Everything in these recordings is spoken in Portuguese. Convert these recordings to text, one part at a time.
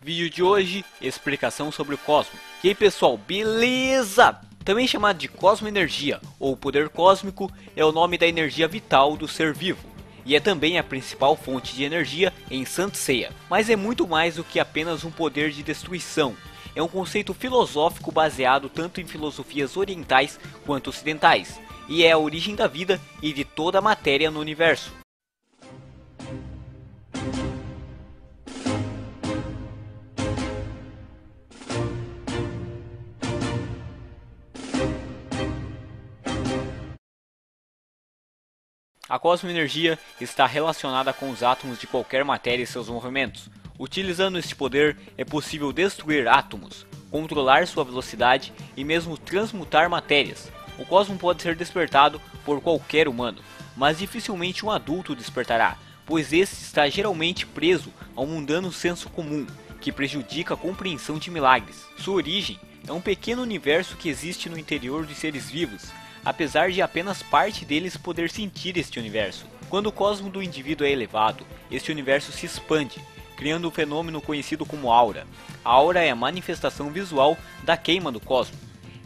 Vídeo de hoje, explicação sobre o cosmo. E aí pessoal, beleza? Também chamado de cosmoenergia ou poder cósmico, é o nome da energia vital do ser vivo. E é também a principal fonte de energia em Saint Seiya. Mas é muito mais do que apenas um poder de destruição. É um conceito filosófico baseado tanto em filosofias orientais quanto ocidentais. E é a origem da vida e de toda a matéria no universo. A cosmoenergia está relacionada com os átomos de qualquer matéria e seus movimentos. Utilizando este poder, é possível destruir átomos, controlar sua velocidade e mesmo transmutar matérias. O cosmo pode ser despertado por qualquer humano, mas dificilmente um adulto despertará, pois este está geralmente preso ao mundano senso comum, que prejudica a compreensão de milagres. Sua origem é um pequeno universo que existe no interior dos seres vivos, apesar de apenas parte deles poder sentir este universo. Quando o cosmo do indivíduo é elevado, este universo se expande, criando um fenômeno conhecido como aura. A aura é a manifestação visual da queima do cosmo.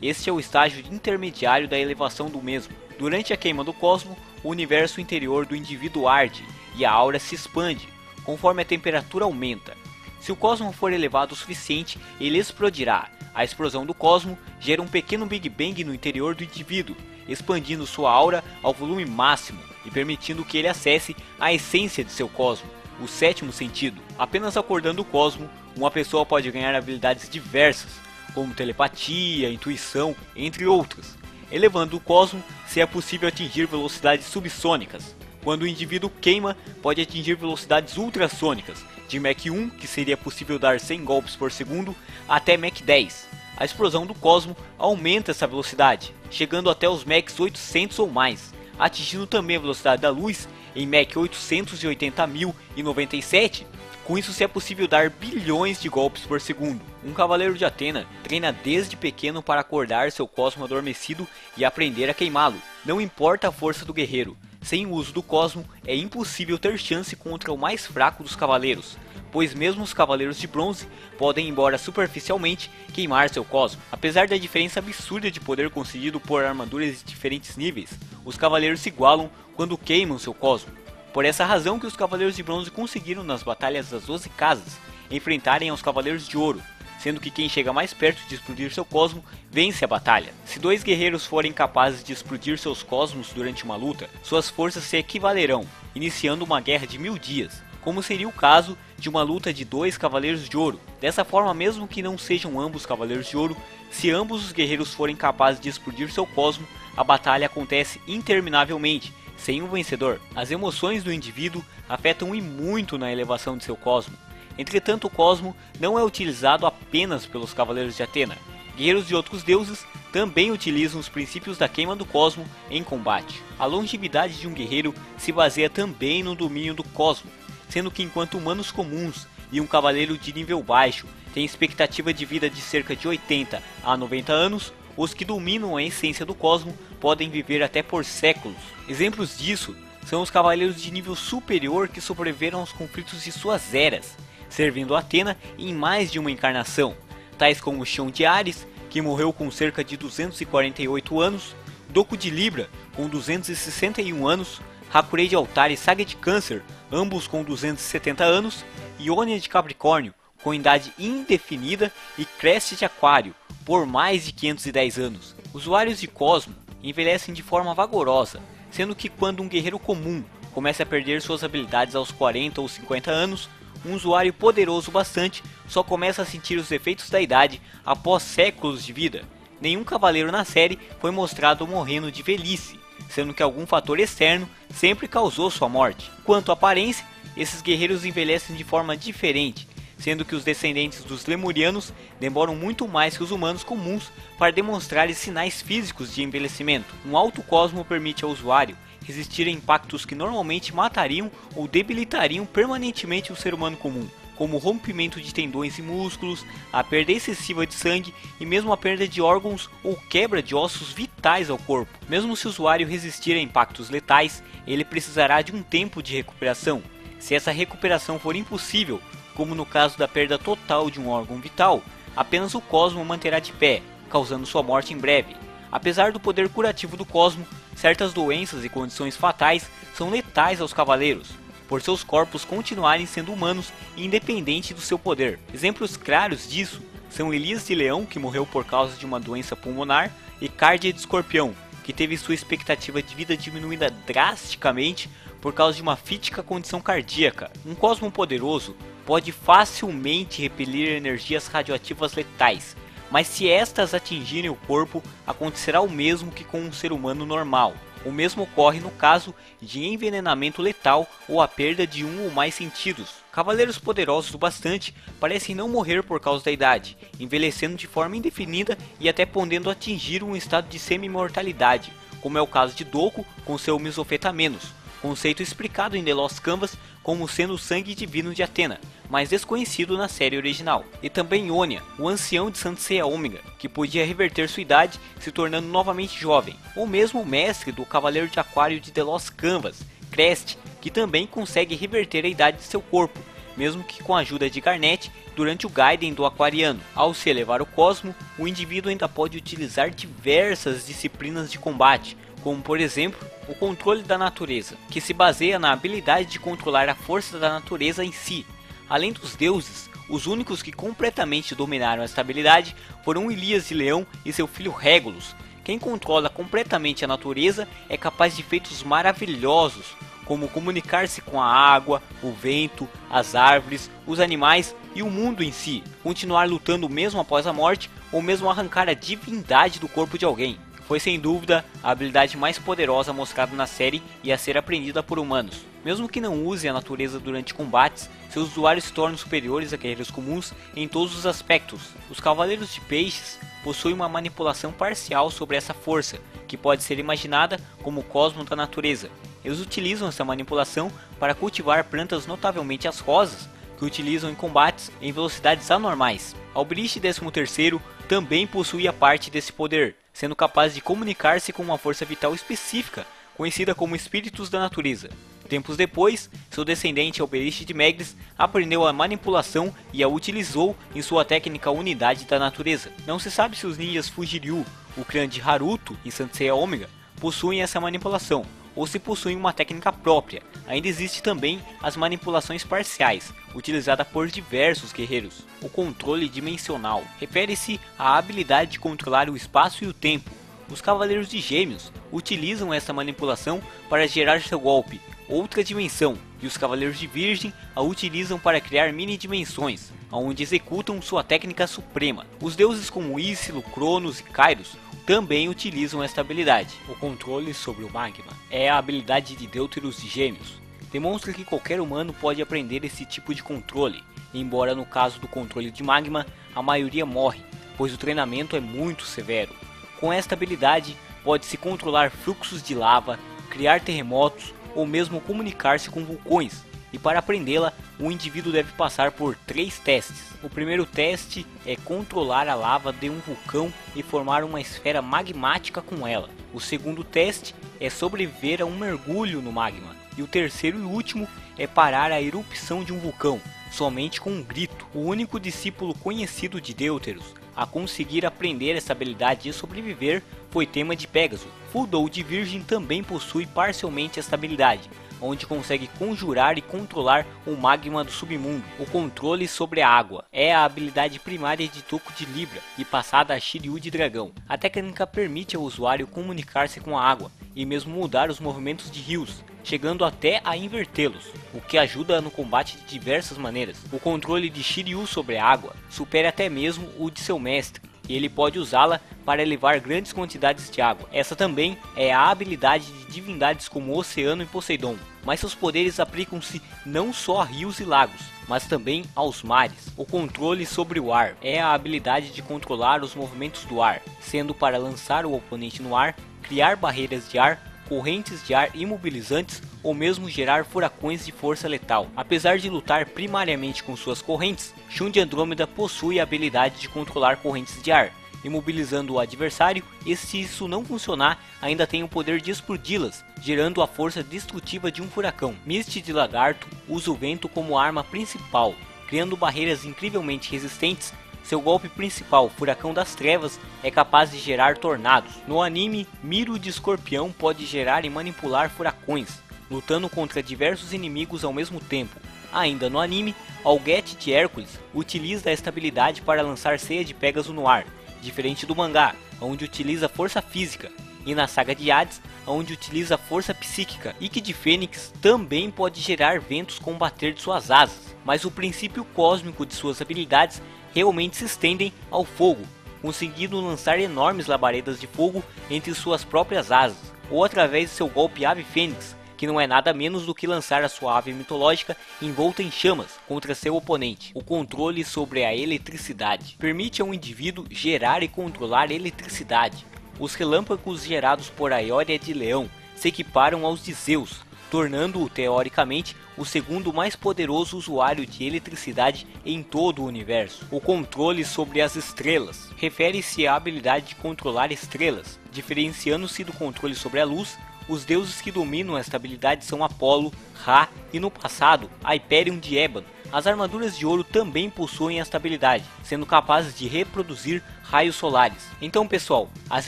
Este é o estágio intermediário da elevação do mesmo. Durante a queima do cosmo, o universo interior do indivíduo arde e a aura se expande, conforme a temperatura aumenta. Se o cosmo for elevado o suficiente, ele explodirá. A explosão do cosmo gera um pequeno Big Bang no interior do indivíduo, expandindo sua aura ao volume máximo e permitindo que ele acesse a essência de seu cosmo, o sétimo sentido. Apenas acordando o cosmo, uma pessoa pode ganhar habilidades diversas, como telepatia, intuição, entre outras. Elevando o cosmo, se é possível atingir velocidades subsônicas. Quando o indivíduo queima, pode atingir velocidades ultrassônicas, de Mach 1, que seria possível dar 100 golpes por segundo, até Mach 10. A explosão do cosmo aumenta essa velocidade, chegando até os Machs 800 ou mais, atingindo também a velocidade da luz em Mach 880.097. Com isso, se é possível dar bilhões de golpes por segundo. Um cavaleiro de Atena treina desde pequeno para acordar seu cosmo adormecido e aprender a queimá-lo. Não importa a força do guerreiro, sem o uso do cosmo é impossível ter chance contra o mais fraco dos cavaleiros, pois mesmo os cavaleiros de bronze podem, embora superficialmente, queimar seu cosmo. Apesar da diferença absurda de poder concedido por armaduras de diferentes níveis, os cavaleiros se igualam quando queimam seu cosmo. Por essa razão que os cavaleiros de bronze conseguiram nas batalhas das 12 casas enfrentarem aos cavaleiros de ouro, sendo que quem chega mais perto de explodir seu cosmo vence a batalha. Se dois guerreiros forem capazes de explodir seus cosmos durante uma luta, suas forças se equivalerão, iniciando uma guerra de 1000 dias, como seria o caso de uma luta de dois cavaleiros de ouro. Dessa forma, mesmo que não sejam ambos cavaleiros de ouro, se ambos os guerreiros forem capazes de explodir seu cosmo, a batalha acontece interminavelmente, sem um vencedor. As emoções do indivíduo afetam e muito na elevação de seu cosmo. Entretanto, o cosmo não é utilizado apenas pelos cavaleiros de Atena. Guerreiros de outros deuses também utilizam os princípios da queima do cosmo em combate. A longevidade de um guerreiro se baseia também no domínio do cosmo, sendo que enquanto humanos comuns e um cavaleiro de nível baixo têm expectativa de vida de cerca de 80 a 90 anos, os que dominam a essência do cosmo podem viver até por séculos. Exemplos disso são os cavaleiros de nível superior que sobreviveram aos conflitos de suas eras, servindo a Atena em mais de uma encarnação, tais como Xion de Ares, que morreu com cerca de 248 anos, Doku de Libra, com 261 anos, Hakurei de Altar e Saga de Câncer, ambos com 270 anos, Ionia de Capricórnio, com idade indefinida, e Creste de Aquário, por mais de 510 anos. Usuários de Cosmo envelhecem de forma vagarosa, sendo que quando um guerreiro comum começa a perder suas habilidades aos 40 ou 50 anos, um usuário poderoso bastante só começa a sentir os efeitos da idade após séculos de vida. Nenhum cavaleiro na série foi mostrado morrendo de velhice, sendo que algum fator externo sempre causou sua morte. Quanto à aparência, esses guerreiros envelhecem de forma diferente, sendo que os descendentes dos lemurianos demoram muito mais que os humanos comuns para demonstrar sinais físicos de envelhecimento. Um alto cosmo permite ao usuário resistir a impactos que normalmente matariam ou debilitariam permanentemente o ser humano comum, como o rompimento de tendões e músculos, a perda excessiva de sangue e mesmo a perda de órgãos ou quebra de ossos vitais ao corpo. Mesmo se o usuário resistir a impactos letais, ele precisará de um tempo de recuperação. Se essa recuperação for impossível, como no caso da perda total de um órgão vital, apenas o Cosmo manterá de pé, causando sua morte em breve. Apesar do poder curativo do Cosmo, certas doenças e condições fatais são letais aos cavaleiros, por seus corpos continuarem sendo humanos e independente do seu poder. Exemplos claros disso são Elias de Leão, que morreu por causa de uma doença pulmonar, e Cardia de Escorpião, que teve sua expectativa de vida diminuída drasticamente por causa de uma fítica condição cardíaca. Um Cosmo poderoso pode facilmente repelir energias radioativas letais, mas se estas atingirem o corpo, acontecerá o mesmo que com um ser humano normal. O mesmo ocorre no caso de envenenamento letal ou a perda de um ou mais sentidos. Cavaleiros poderosos o bastante parecem não morrer por causa da idade, envelhecendo de forma indefinida e até podendo atingir um estado de semi-imortalidade, como é o caso de Doku com seu Mesofetamenos, conceito explicado em The Lost Canvas como sendo o sangue divino de Atena, mas desconhecido na série original. E também Onia, o ancião de Sansei Ômega, que podia reverter sua idade se tornando novamente jovem, ou mesmo o mestre do Cavaleiro de Aquário de The Lost Canvas, Crest, que também consegue reverter a idade de seu corpo, mesmo que com a ajuda de Garnet durante o Gaiden do Aquariano. Ao se elevar o Cosmo, o indivíduo ainda pode utilizar diversas disciplinas de combate, como por exemplo o controle da natureza, que se baseia na habilidade de controlar a força da natureza em si. Além dos deuses, os únicos que completamente dominaram esta habilidade foram Elias de Leão e seu filho Regulus. Quem controla completamente a natureza é capaz de feitos maravilhosos, como comunicar-se com a água, o vento, as árvores, os animais e o mundo em si, continuar lutando mesmo após a morte ou mesmo arrancar a divindade do corpo de alguém. Foi sem dúvida a habilidade mais poderosa mostrada na série e a ser aprendida por humanos. Mesmo que não use a natureza durante combates, seus usuários se tornam superiores a guerreiros comuns em todos os aspectos. Os Cavaleiros de Peixes possuem uma manipulação parcial sobre essa força, que pode ser imaginada como o cosmo da natureza. Eles utilizam essa manipulação para cultivar plantas, notavelmente as rosas, que utilizam em combates em velocidades anormais. Alberich 13º também possuía parte desse poder, sendo capaz de comunicar-se com uma força vital específica, conhecida como espíritos da natureza. Tempos depois, seu descendente Alberich de Megris aprendeu a manipulação e a utilizou em sua técnica Unidade da Natureza. Não se sabe se os ninjas Fujiryu, o clã de Haruto e Sansei Ômega, possuem essa manipulação, ou se possuem uma técnica própria. Ainda existe também as manipulações parciais, utilizada por diversos guerreiros. O controle dimensional refere-se à habilidade de controlar o espaço e o tempo. Os Cavaleiros de Gêmeos utilizam essa manipulação para gerar seu golpe, outra dimensão, e os Cavaleiros de Virgem a utilizam para criar mini-dimensões, onde executam sua técnica suprema. Os deuses como Ísilo, Cronos e Kairos também utilizam esta habilidade. O controle sobre o magma é a habilidade de Deuteros de Gêmeos. Demonstra que qualquer humano pode aprender esse tipo de controle, embora no caso do controle de magma, a maioria morre, pois o treinamento é muito severo. Com esta habilidade, pode-se controlar fluxos de lava, criar terremotos ou mesmo comunicar-se com vulcões, e para aprendê-la, o indivíduo deve passar por 3 testes. O primeiro teste é controlar a lava de um vulcão e formar uma esfera magmática com ela. O segundo teste é sobreviver a um mergulho no magma. E o terceiro e último é parar a erupção de um vulcão, somente com um grito. O único discípulo conhecido de Deuteros a conseguir aprender essa habilidade e sobreviver foi Tema de Pégaso. Fuldou de Virgem também possui parcialmente esta habilidade, onde consegue conjurar e controlar o magma do submundo. O controle sobre a água é a habilidade primária de Toco de Libra e passada a Shiryu de Dragão. A técnica permite ao usuário comunicar-se com a água e mesmo mudar os movimentos de rios, chegando até a invertê-los, o que ajuda no combate de diversas maneiras. O controle de Shiryu sobre a água supera até mesmo o de seu mestre, e ele pode usá-la para elevar grandes quantidades de água. Essa também é a habilidade de divindades como Oceano e Poseidon, mas seus poderes aplicam-se não só a rios e lagos, mas também aos mares. O controle sobre o ar é a habilidade de controlar os movimentos do ar, sendo para lançar o oponente no ar, criar barreiras de ar, correntes de ar imobilizantes ou mesmo gerar furacões de força letal. Apesar de lutar primariamente com suas correntes, Shun de Andrômeda possui a habilidade de controlar correntes de ar, imobilizando o adversário, e se isso não funcionar, ainda tem o poder de explodi-las, gerando a força destrutiva de um furacão. Misty de Lagarto usa o vento como arma principal, criando barreiras incrivelmente resistentes. Seu golpe principal, Furacão das Trevas, é capaz de gerar tornados. No anime, Miro de Escorpião pode gerar e manipular furacões, lutando contra diversos inimigos ao mesmo tempo. Ainda no anime, Algete de Hércules utiliza a estabilidade para lançar Ceia de Pégaso no ar, diferente do mangá, onde utiliza força física, e na saga de Hades, onde utiliza força psíquica. Ikki de Fênix também pode gerar ventos com o bater de suas asas, mas o princípio cósmico de suas habilidades realmente se estendem ao fogo, conseguindo lançar enormes labaredas de fogo entre suas próprias asas, ou através de seu golpe Ave Fênix, que não é nada menos do que lançar a sua ave mitológica envolta em chamas contra seu oponente. O controle sobre a eletricidade permite a um indivíduo gerar e controlar eletricidade. Os relâmpagos gerados por Aioria de Leão se equiparam aos de Zeus, tornando-o teoricamente o segundo mais poderoso usuário de eletricidade em todo o universo. O controle sobre as estrelas refere-se à habilidade de controlar estrelas. Diferenciando-se do controle sobre a luz, os deuses que dominam esta habilidade são Apolo, Ra e no passado, Hyperion de Ébano. As armaduras de ouro também possuem esta habilidade, sendo capazes de reproduzir raios solares. Então pessoal, as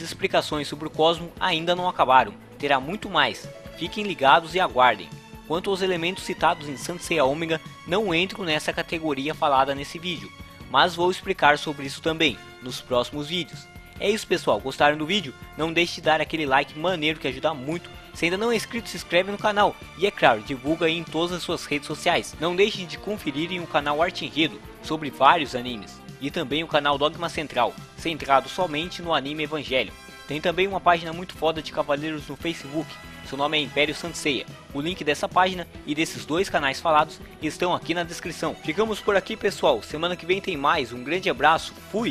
explicações sobre o Cosmo ainda não acabaram, terá muito mais. Fiquem ligados e aguardem. Quanto aos elementos citados em Saint Seiya Ômega, não entro nessa categoria falada nesse vídeo, mas vou explicar sobre isso também nos próximos vídeos. É isso pessoal, gostaram do vídeo? Não deixe de dar aquele like maneiro que ajuda muito. Se ainda não é inscrito, se inscreve no canal e é claro, divulga aí em todas as suas redes sociais. Não deixe de conferirem o canal Arte Enredo sobre vários animes e também o canal Dogma Central, centrado somente no anime Evangelho. Tem também uma página muito foda de cavaleiros no Facebook, seu nome é Império Saint Seiya. O link dessa página e desses dois canais falados estão aqui na descrição. Ficamos por aqui pessoal, semana que vem tem mais, um grande abraço, fui!